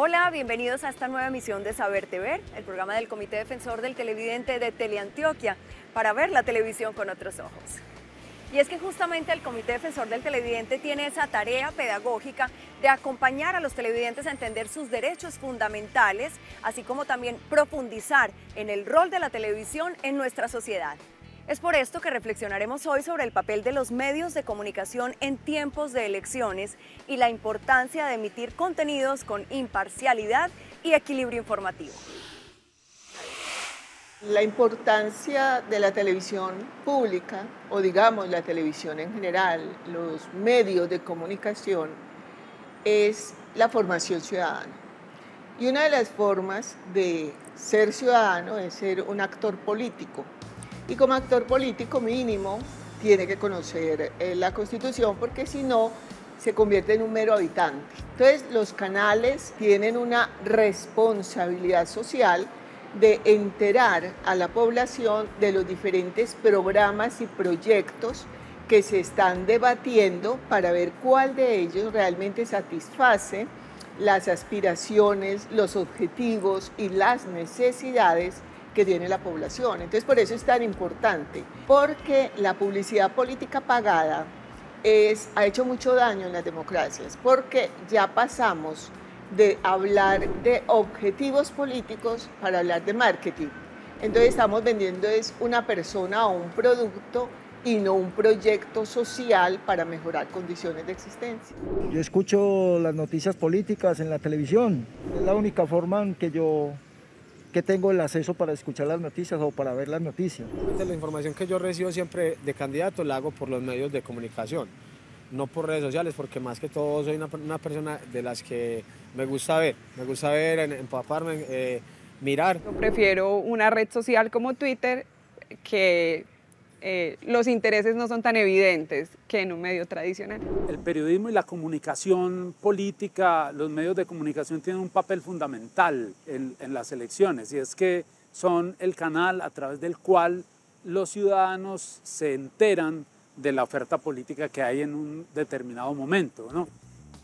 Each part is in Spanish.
Hola, bienvenidos a esta nueva emisión de Saberte Ver, el programa del Comité Defensor del Televidente de Teleantioquia, para ver la televisión con otros ojos. Y es que justamente el Comité Defensor del Televidente tiene esa tarea pedagógica de acompañar a los televidentes a entender sus derechos fundamentales, así como también profundizar en el rol de la televisión en nuestra sociedad. Es por esto que reflexionaremos hoy sobre el papel de los medios de comunicación en tiempos de elecciones y la importancia de emitir contenidos con imparcialidad y equilibrio informativo. La importancia de la televisión pública, o digamos la televisión en general, los medios de comunicación, es la formación ciudadana. Y una de las formas de ser ciudadano es ser un actor político. Y como actor político mínimo tiene que conocer la Constitución, porque si no se convierte en un mero habitante. Entonces los canales tienen una responsabilidad social de enterar a la población de los diferentes programas y proyectos que se están debatiendo para ver cuál de ellos realmente satisface las aspiraciones, los objetivos y las necesidades que tiene la población. Entonces por eso es tan importante, porque la publicidad política pagada ha hecho mucho daño en las democracias, porque ya pasamos de hablar de objetivos políticos para hablar de marketing. Entonces estamos vendiendo es una persona o un producto y no un proyecto social para mejorar condiciones de existencia. Yo escucho las noticias políticas en la televisión, es la única forma en que tengo el acceso para escuchar las noticias o para ver las noticias. La información que yo recibo siempre de candidato la hago por los medios de comunicación, no por redes sociales, porque más que todo soy una persona de las que me gusta ver, empaparme, mirar. Yo prefiero una red social como Twitter, que los intereses no son tan evidentes que en un medio tradicional. El periodismo y la comunicación política, los medios de comunicación tienen un papel fundamental en las elecciones, y es que son el canal a través del cual los ciudadanos se enteran de la oferta política que hay en un determinado momento, ¿no?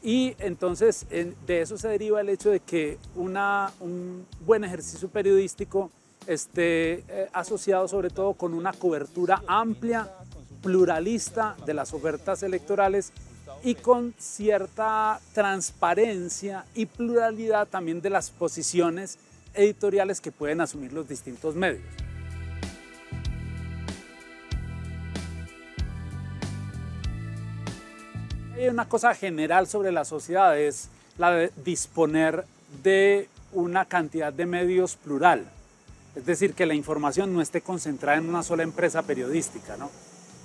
Y entonces de eso se deriva el hecho de que un buen ejercicio periodístico esté asociado sobre todo con una cobertura amplia, pluralista de las ofertas electorales y con cierta transparencia y pluralidad también de las posiciones editoriales que pueden asumir los distintos medios. Hay una cosa general sobre la sociedad, es la de disponer de una cantidad de medios plural. Es decir, que la información no esté concentrada en una sola empresa periodística, ¿no?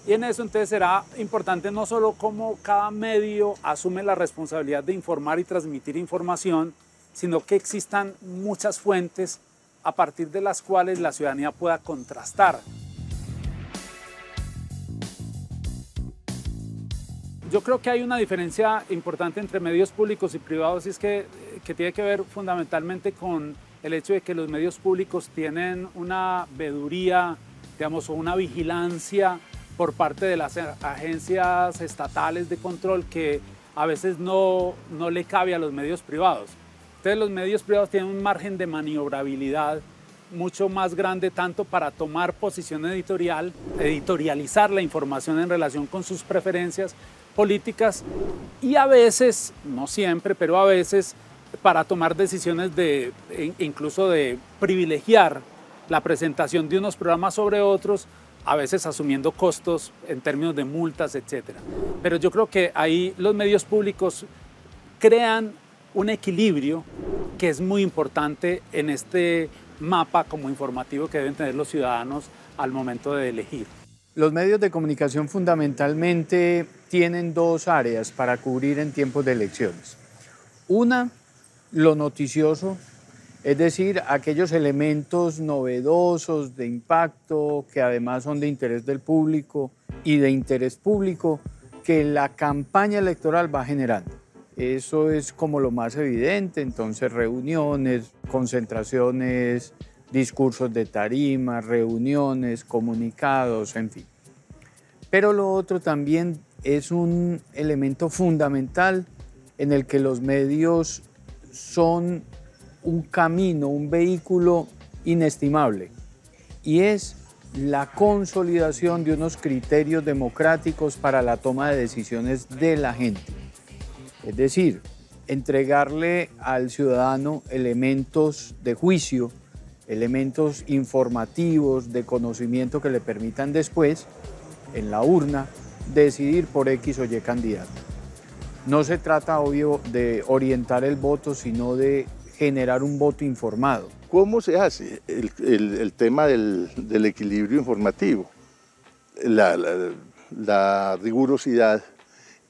Y en eso entonces será importante no solo cómo cada medio asume la responsabilidad de informar y transmitir información, sino que existan muchas fuentes a partir de las cuales la ciudadanía pueda contrastar. Yo creo que hay una diferencia importante entre medios públicos y privados, y es que tiene que ver fundamentalmente con el hecho de que los medios públicos tienen una veeduría, digamos, o una vigilancia por parte de las agencias estatales de control que a veces no le cabe a los medios privados. Entonces los medios privados tienen un margen de maniobrabilidad mucho más grande, tanto para tomar posición editorial, editorializar la información en relación con sus preferencias políticas, y a veces, no siempre, pero a veces, para tomar decisiones incluso de privilegiar la presentación de unos programas sobre otros, a veces asumiendo costos en términos de multas, etc. Pero yo creo que ahí los medios públicos crean un equilibrio que es muy importante en este mapa como informativo que deben tener los ciudadanos al momento de elegir. Los medios de comunicación fundamentalmente tienen dos áreas para cubrir en tiempos de elecciones. Una, lo noticioso, es decir, aquellos elementos novedosos, de impacto, que además son de interés del público y de interés público que la campaña electoral va generando. Eso es como lo más evidente, entonces reuniones, concentraciones, discursos de tarima, reuniones, comunicados, en fin. Pero lo otro también es un elemento fundamental en el que los medios son un camino, un vehículo inestimable, y es la consolidación de unos criterios democráticos para la toma de decisiones de la gente. Es decir, entregarle al ciudadano elementos de juicio, elementos informativos, de conocimiento que le permitan después, en la urna, decidir por X o Y candidato. No se trata, obvio, de orientar el voto, sino de generar un voto informado. ¿Cómo se hace el tema del equilibrio informativo? La rigurosidad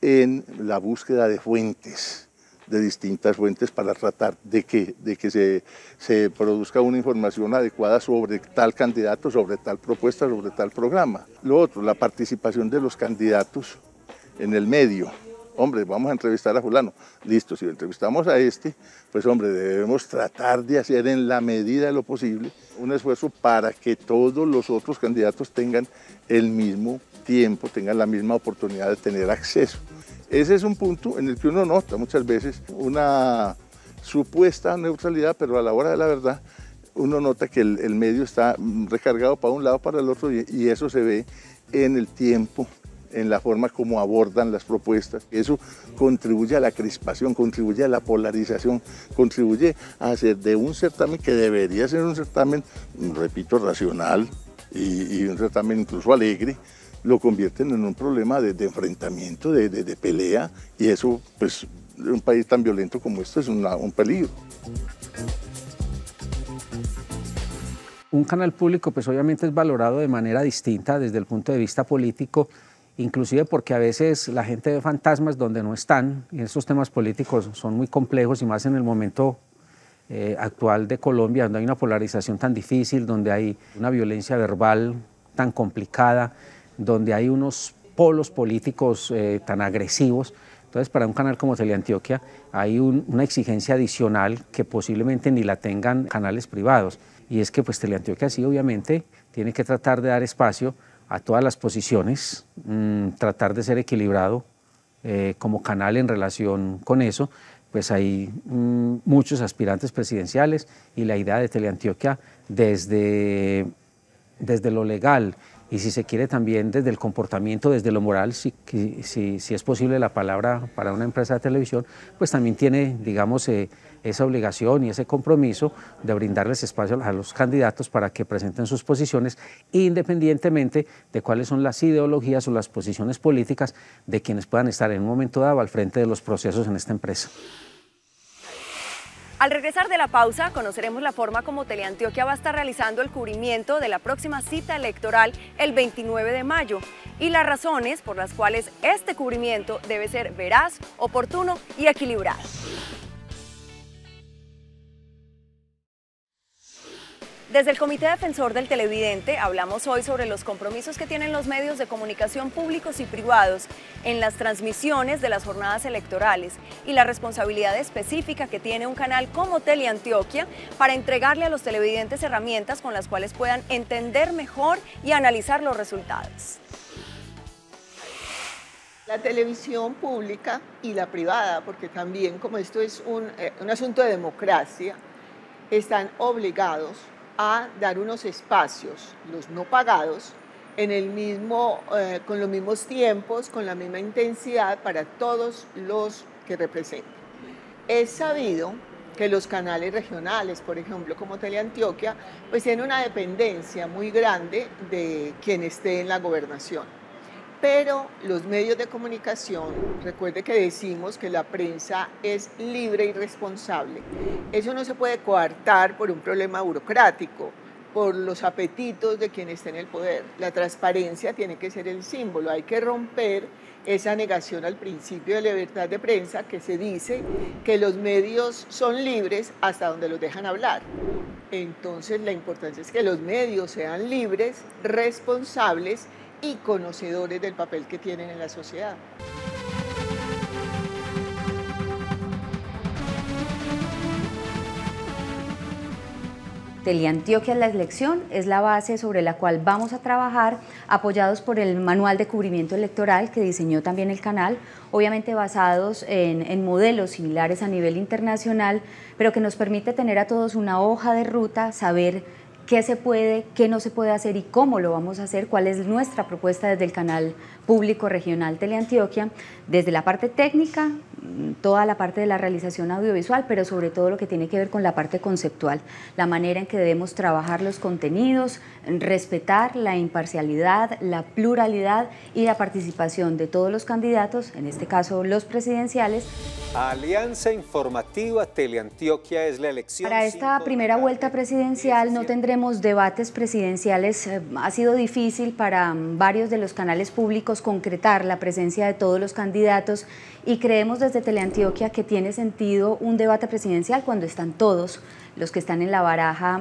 en la búsqueda de fuentes, de distintas fuentes, para tratar de que se produzca una información adecuada sobre tal candidato, sobre tal propuesta, sobre tal programa. Lo otro, la participación de los candidatos en el medio. Hombre, vamos a entrevistar a fulano. Listo, si entrevistamos a este, pues hombre, debemos tratar de hacer en la medida de lo posible un esfuerzo para que todos los otros candidatos tengan el mismo tiempo, tengan la misma oportunidad de tener acceso. Ese es un punto en el que uno nota muchas veces una supuesta neutralidad, pero a la hora de la verdad uno nota que el medio está recargado para un lado, para el otro, y eso se ve en el tiempo, en la forma como abordan las propuestas. Eso contribuye a la crispación, contribuye a la polarización, contribuye a hacer de un certamen que debería ser un certamen, repito, racional y un certamen incluso alegre, lo convierten en un problema de enfrentamiento, de pelea, y eso, pues, en un país tan violento como este es un peligro. Un canal público, pues obviamente es valorado de manera distinta desde el punto de vista político, inclusive porque a veces la gente ve fantasmas donde no están, y estos temas políticos son muy complejos, y más en el momento actual de Colombia, donde hay una polarización tan difícil, donde hay una violencia verbal tan complicada, donde hay unos polos políticos tan agresivos. Entonces, para un canal como Teleantioquia hay una exigencia adicional que posiblemente ni la tengan canales privados, y es que pues Teleantioquia sí obviamente tiene que tratar de dar espacio a todas las posiciones, tratar de ser equilibrado como canal en relación con eso. Pues hay muchos aspirantes presidenciales, y la idea de Teleantioquia desde lo legal, y si se quiere también desde el comportamiento, desde lo moral, si es posible la palabra para una empresa de televisión, pues también tiene, digamos, esa obligación y ese compromiso de brindarles espacio a los candidatos para que presenten sus posiciones, independientemente de cuáles son las ideologías o las posiciones políticas de quienes puedan estar en un momento dado al frente de los procesos en esta empresa. Al regresar de la pausa, conoceremos la forma como Teleantioquia va a estar realizando el cubrimiento de la próxima cita electoral el 29 de mayo y las razones por las cuales este cubrimiento debe ser veraz, oportuno y equilibrado. Desde el Comité Defensor del Televidente hablamos hoy sobre los compromisos que tienen los medios de comunicación públicos y privados en las transmisiones de las jornadas electorales y la responsabilidad específica que tiene un canal como Teleantioquia para entregarle a los televidentes herramientas con las cuales puedan entender mejor y analizar los resultados. La televisión pública y la privada, porque también como esto es un asunto de democracia, están obligados a dar unos espacios, los no pagados, con los mismos tiempos, con la misma intensidad para todos los que representan. Es sabido que los canales regionales, por ejemplo, como Teleantioquia, pues tienen una dependencia muy grande de quien esté en la gobernación. Pero los medios de comunicación, recuerde que decimos que la prensa es libre y responsable. Eso no se puede coartar por un problema burocrático, por los apetitos de quien esté en el poder. La transparencia tiene que ser el símbolo. Hay que romper esa negación al principio de libertad de prensa, que se dice que los medios son libres hasta donde los dejan hablar. Entonces la importancia es que los medios sean libres, responsables y conocedores del papel que tienen en la sociedad. Teleantioquia es la elección, es la base sobre la cual vamos a trabajar, apoyados por el manual de cubrimiento electoral que diseñó también el canal, obviamente basados en modelos similares a nivel internacional, pero que nos permite tener a todos una hoja de ruta, saber qué se puede, qué no se puede hacer y cómo lo vamos a hacer, cuál es nuestra propuesta desde el canal público regional Teleantioquia, desde la parte técnica, toda la parte de la realización audiovisual, pero sobre todo lo que tiene que ver con la parte conceptual, la manera en que debemos trabajar los contenidos, respetar la imparcialidad, la pluralidad y la participación de todos los candidatos, en este caso los presidenciales. Alianza Informativa Teleantioquia es la elección. Para esta primera vuelta presidencial no tendremos debates presidenciales. Ha sido difícil para varios de los canales públicos concretar la presencia de todos los candidatos y creemos desde Teleantioquia que tiene sentido un debate presidencial cuando están todos los que están en la baraja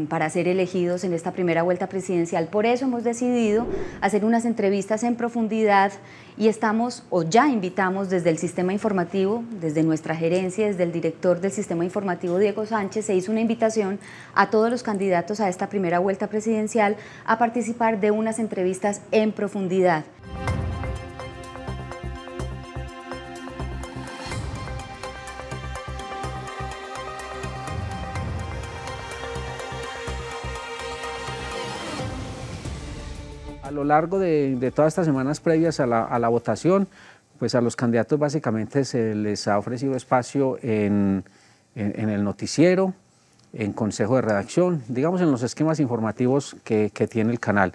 para ser elegidos en esta primera vuelta presidencial. Por eso hemos decidido hacer unas entrevistas en profundidad y estamos, o ya invitamos desde el sistema informativo, desde nuestra gerencia, desde el director del sistema informativo, Diego Sánchez, se hizo una invitación a todos los candidatos a esta primera vuelta presidencial a participar de unas entrevistas en profundidad. A lo largo de todas estas semanas previas a la votación, pues a los candidatos básicamente se les ha ofrecido espacio en el noticiero, en consejo de redacción, digamos en los esquemas informativos que tiene el canal.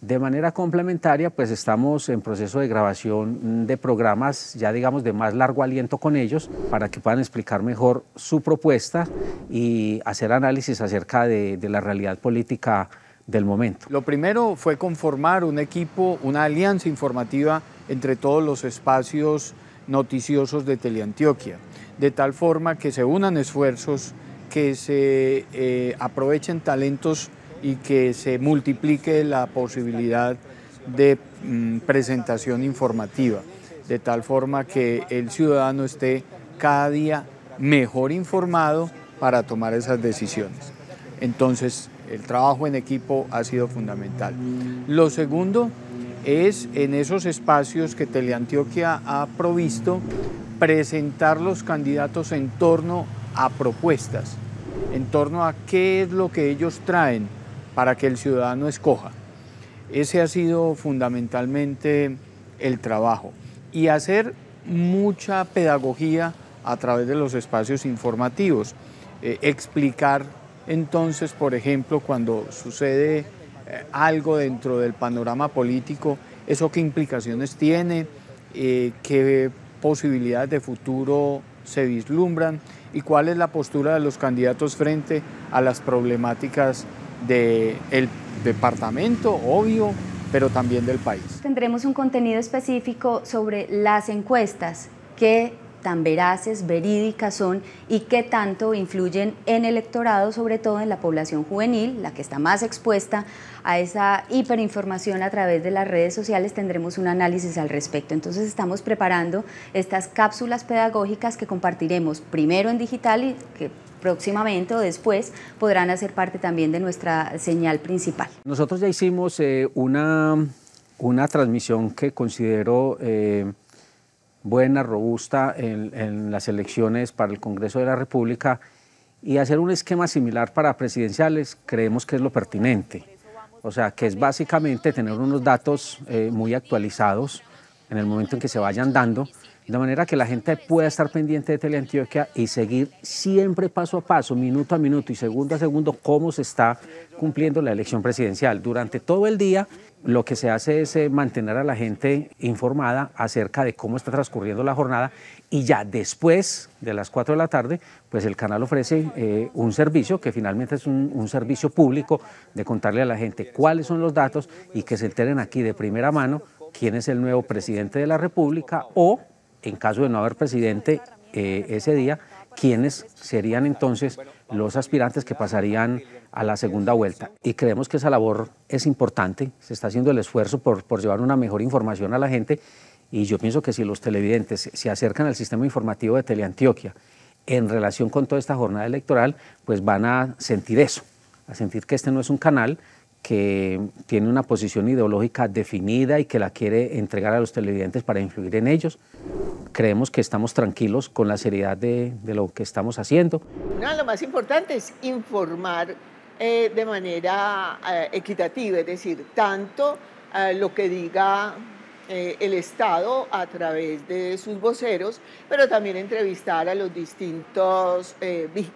De manera complementaria, pues estamos en proceso de grabación de programas ya digamos de más largo aliento con ellos para que puedan explicar mejor su propuesta y hacer análisis acerca de la realidad política del momento. Lo primero fue conformar un equipo, una alianza informativa entre todos los espacios noticiosos de Teleantioquia, de tal forma que se unan esfuerzos, que se aprovechen talentos y que se multiplique la posibilidad de presentación informativa, de tal forma que el ciudadano esté cada día mejor informado para tomar esas decisiones. Entonces, el trabajo en equipo ha sido fundamental. Lo segundo es en esos espacios que Teleantioquia ha provisto, presentar los candidatos en torno a propuestas, en torno a qué es lo que ellos traen para que el ciudadano escoja. Ese ha sido fundamentalmente el trabajo. Y hacer mucha pedagogía a través de los espacios informativos, explicar entonces, por ejemplo, cuando sucede algo dentro del panorama político, eso qué implicaciones tiene, qué posibilidades de futuro se vislumbran y cuál es la postura de los candidatos frente a las problemáticas del departamento, obvio, pero también del país. Tendremos un contenido específico sobre las encuestas, qué tan veraces, verídicas son y qué tanto influyen en el electorado, sobre todo en la población juvenil, la que está más expuesta a esa hiperinformación a través de las redes sociales. Tendremos un análisis al respecto. Entonces estamos preparando estas cápsulas pedagógicas que compartiremos primero en digital y que próximamente o después podrán hacer parte también de nuestra señal principal. Nosotros ya hicimos una transmisión que considero buena, robusta en las elecciones para el Congreso de la República, y hacer un esquema similar para presidenciales creemos que es lo pertinente. O sea, que es básicamente tener unos datos muy actualizados en el momento en que se vayan dando, de manera que la gente pueda estar pendiente de Teleantioquia y seguir siempre paso a paso, minuto a minuto y segundo a segundo cómo se está cumpliendo la elección presidencial. Durante todo el día lo que se hace es mantener a la gente informada acerca de cómo está transcurriendo la jornada, y ya después de las 4 de la tarde, pues el canal ofrece un servicio que finalmente es un servicio público de contarle a la gente cuáles son los datos y que se enteren aquí de primera mano quién es el nuevo presidente de la República, o en caso de no haber presidente ese día, quiénes serían entonces los aspirantes que pasarían a la segunda vuelta. Y creemos que esa labor es importante, se está haciendo el esfuerzo por llevar una mejor información a la gente, y yo pienso que si los televidentes se acercan al sistema informativo de Teleantioquia en relación con toda esta jornada electoral, pues van a sentir eso, a sentir que este no es un canal que tiene una posición ideológica definida y que la quiere entregar a los televidentes para influir en ellos. Creemos que estamos tranquilos con la seriedad de lo que estamos haciendo. Lo más importante es informar de manera equitativa, es decir, tanto lo que diga el Estado a través de sus voceros, pero también entrevistar a los distintos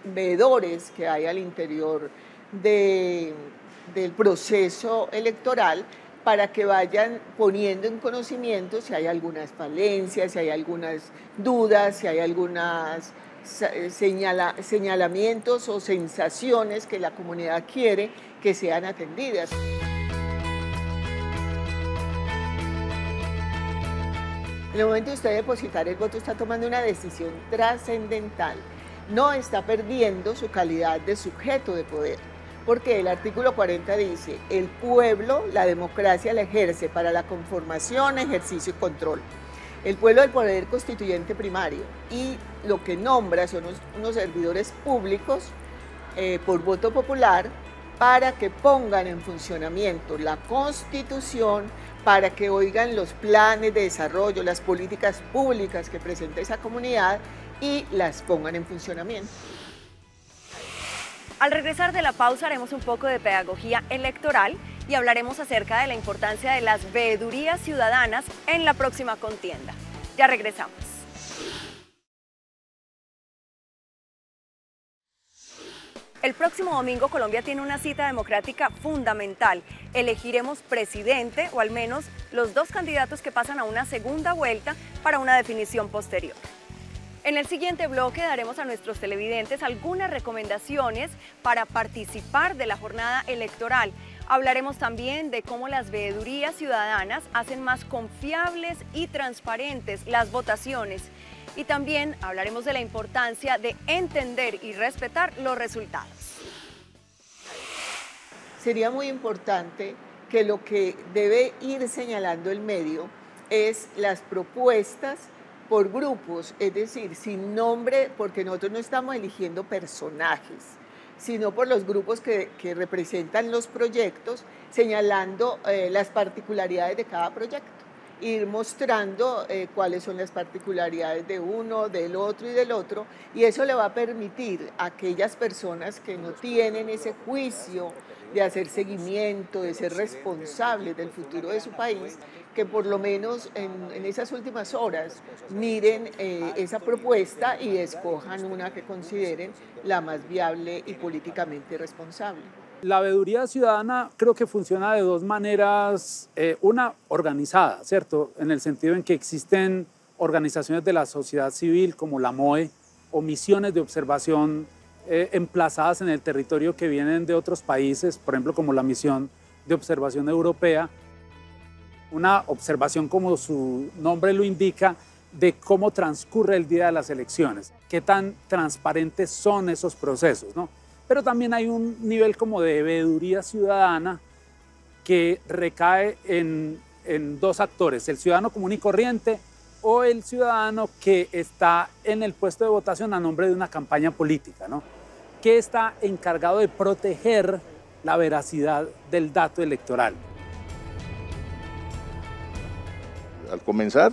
veedores que hay al interior del proceso electoral, para que vayan poniendo en conocimiento si hay algunas falencias, si hay algunas dudas, si hay algunos señalamientos o sensaciones que la comunidad quiere que sean atendidas. En el momento de usted depositar el voto, está tomando una decisión trascendental. No está perdiendo su calidad de sujeto de poder, porque el artículo 40 dice: el pueblo, la democracia la ejerce para la conformación, ejercicio y control. El pueblo del poder constituyente primario, y lo que nombra son unos servidores públicos por voto popular, para que pongan en funcionamiento la Constitución, para que oigan los planes de desarrollo, las políticas públicas que presenta esa comunidad y las pongan en funcionamiento. Al regresar de la pausa haremos un poco de pedagogía electoral y hablaremos acerca de la importancia de las veedurías ciudadanas en la próxima contienda. Ya regresamos. El próximo domingo Colombia tiene una cita democrática fundamental. Elegiremos presidente, o al menos los dos candidatos que pasan a una segunda vuelta para una definición posterior. En el siguiente bloque daremos a nuestros televidentes algunas recomendaciones para participar de la jornada electoral. Hablaremos también de cómo las veedurías ciudadanas hacen más confiables y transparentes las votaciones. Y también hablaremos de la importancia de entender y respetar los resultados. Sería muy importante que lo que debe ir señalando el medio es las propuestas por grupos, es decir, sin nombre, porque nosotros no estamos eligiendo personajes, sino por los grupos que representan los proyectos, señalando las particularidades de cada proyecto. Ir mostrando cuáles son las particularidades de uno, del otro y del otro, y eso le va a permitir a aquellas personas que no tienen ese juicio de hacer seguimiento, de ser responsables del futuro de su país, que por lo menos en esas últimas horas miren esa propuesta y escojan una que consideren la más viable y políticamente responsable. La veeduría ciudadana creo que funciona de dos maneras, una organizada, ¿cierto? En el sentido en que existen organizaciones de la sociedad civil como la MOE o misiones de observación emplazadas en el territorio que vienen de otros países, por ejemplo como la misión de observación europea, una observación como su nombre lo indica de cómo transcurre el día de las elecciones, qué tan transparentes son esos procesos, ¿no? Pero también hay un nivel como de veeduría ciudadana que recae en dos actores, el ciudadano común y corriente o el ciudadano que está en el puesto de votación a nombre de una campaña política, ¿no? Que está encargado de proteger la veracidad del dato electoral. Al comenzar,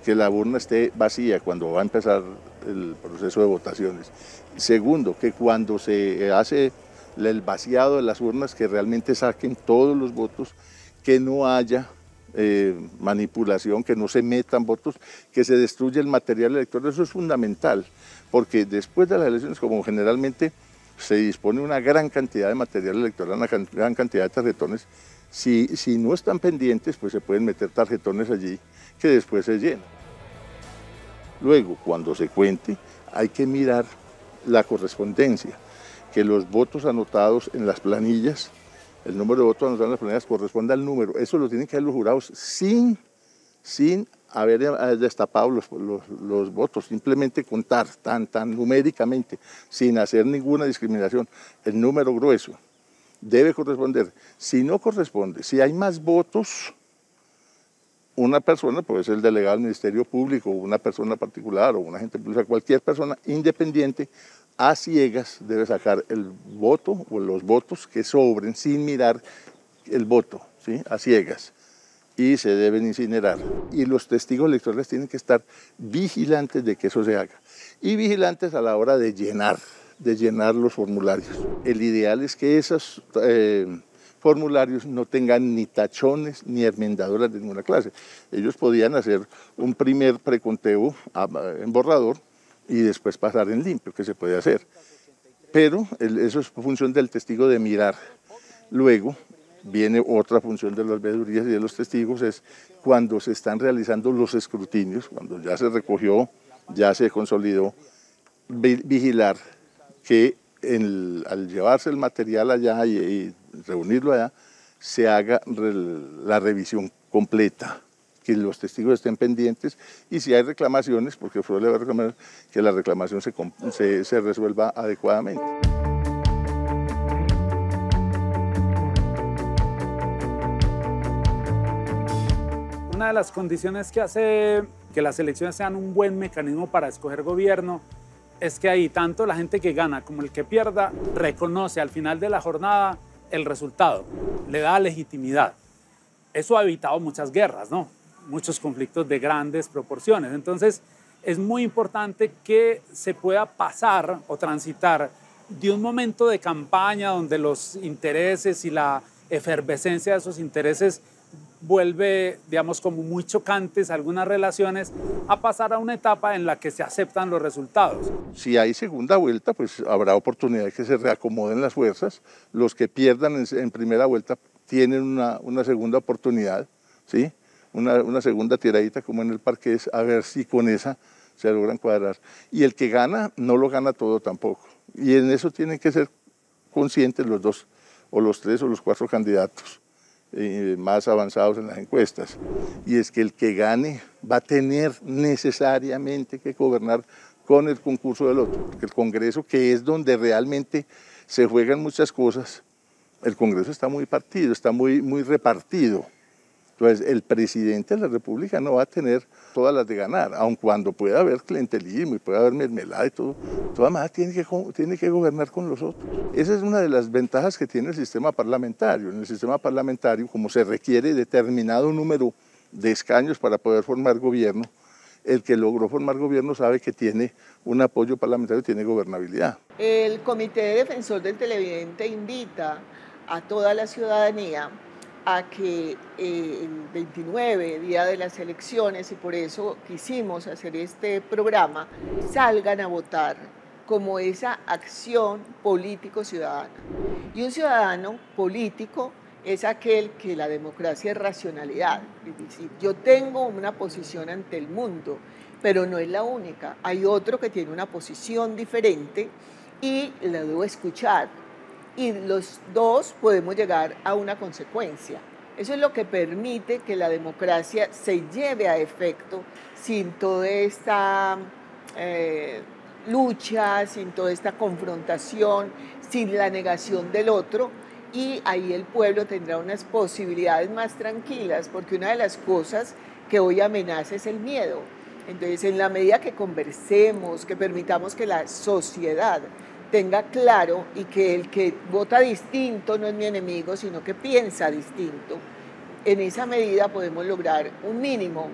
que la urna esté vacía cuando va a empezar el proceso de votaciones. Segundo, que cuando se hace el vaciado de las urnas, que realmente saquen todos los votos, que no haya manipulación, que no se metan votos, que se destruya el material electoral. Eso es fundamental, porque después de las elecciones, como generalmente se dispone una gran cantidad de material electoral, una gran cantidad de tarjetones, si no están pendientes, pues se pueden meter tarjetones allí que después se llenan. Luego, cuando se cuente, hay que mirar la correspondencia, que los votos anotados en las planillas, el número de votos anotados en las planillas corresponda al número. Eso lo tienen que hacer los jurados sin haber destapado los votos, simplemente contar tan numéricamente, sin hacer ninguna discriminación. El número grueso debe corresponder. Si no corresponde, si hay más votos, una persona, puede ser el delegado del Ministerio Público, una persona particular o una agente pública, cualquier persona independiente, a ciegas debe sacar el voto o los votos que sobren sin mirar el voto, ¿sí? A ciegas, y se deben incinerar. Y los testigos electorales tienen que estar vigilantes de que eso se haga y vigilantes a la hora de llenar los formularios. El ideal es que esos formularios no tengan ni tachones ni enmendaduras de ninguna clase. Ellos podían hacer un primer preconteo en borrador y después pasar en limpio, que se puede hacer. Pero eso es función del testigo de mirar. Luego viene otra función de las veedurías y de los testigos, es cuando se están realizando los escrutinios, cuando ya se recogió, ya se consolidó, vigilar que al llevarse el material allá y reunirlo allá, se haga la revisión completa, que los testigos estén pendientes y si hay reclamaciones, porque fue la reclamación, que la reclamación se resuelva adecuadamente. Una de las condiciones que hace que las elecciones sean un buen mecanismo para escoger gobierno es que ahí tanto la gente que gana como el que pierda reconoce al final de la jornada el resultado, le da legitimidad. Eso ha evitado muchas guerras, ¿no? Muchos conflictos de grandes proporciones. Entonces, es muy importante que se pueda pasar o transitar de un momento de campaña donde los intereses y la efervescencia de esos intereses vuelve, digamos, como muy chocantes algunas relaciones, a pasar a una etapa en la que se aceptan los resultados. Si hay segunda vuelta, pues habrá oportunidad de que se reacomoden las fuerzas. Los que pierdan en primera vuelta tienen una segunda oportunidad, ¿sí? Una segunda tiradita como en el Parqués, a ver si con esa se logran cuadrar. Y el que gana, no lo gana todo tampoco. Y en eso tienen que ser conscientes los dos, o los tres, o los cuatro candidatos más avanzados en las encuestas. Y es que el que gane va a tener necesariamente que gobernar con el concurso del otro. Porque el Congreso, que es donde realmente se juegan muchas cosas, el Congreso está muy partido, está muy repartido. Entonces, el presidente de la República no va a tener todas las de ganar, aun cuando pueda haber clientelismo y pueda haber mermelada y todo, de todas maneras tiene que gobernar con los otros. Esa es una de las ventajas que tiene el sistema parlamentario. En el sistema parlamentario, como se requiere determinado número de escaños para poder formar gobierno, el que logró formar gobierno sabe que tiene un apoyo parlamentario y tiene gobernabilidad. El Comité Defensor del Televidente invita a toda la ciudadanía a que el 29, día de las elecciones, y por eso quisimos hacer este programa, salgan a votar como esa acción político-ciudadana. Y un ciudadano político es aquel que la democracia es racionalidad, es decir, yo tengo una posición ante el mundo, pero no es la única, hay otro que tiene una posición diferente y la debo escuchar. Y los dos podemos llegar a una consecuencia. Eso es lo que permite que la democracia se lleve a efecto sin toda esta lucha, sin toda esta confrontación, sin la negación del otro, y ahí el pueblo tendrá unas posibilidades más tranquilas, porque una de las cosas que hoy amenaza es el miedo. Entonces, en la medida que conversemos, que permitamos que la sociedad tenga claro y que el que vota distinto no es mi enemigo, sino que piensa distinto, en esa medida podemos lograr un mínimo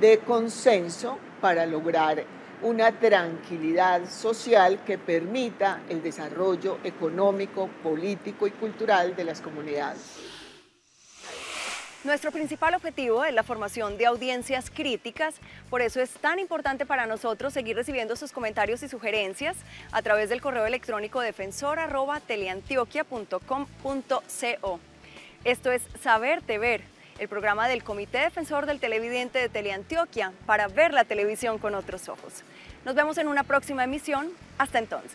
de consenso para lograr una tranquilidad social que permita el desarrollo económico, político y cultural de las comunidades. Nuestro principal objetivo es la formación de audiencias críticas, por eso es tan importante para nosotros seguir recibiendo sus comentarios y sugerencias a través del correo electrónico defensor@teleantioquia.com.co. Esto es Saberte Ver, el programa del Comité Defensor del Televidente de Teleantioquia para ver la televisión con otros ojos. Nos vemos en una próxima emisión. Hasta entonces.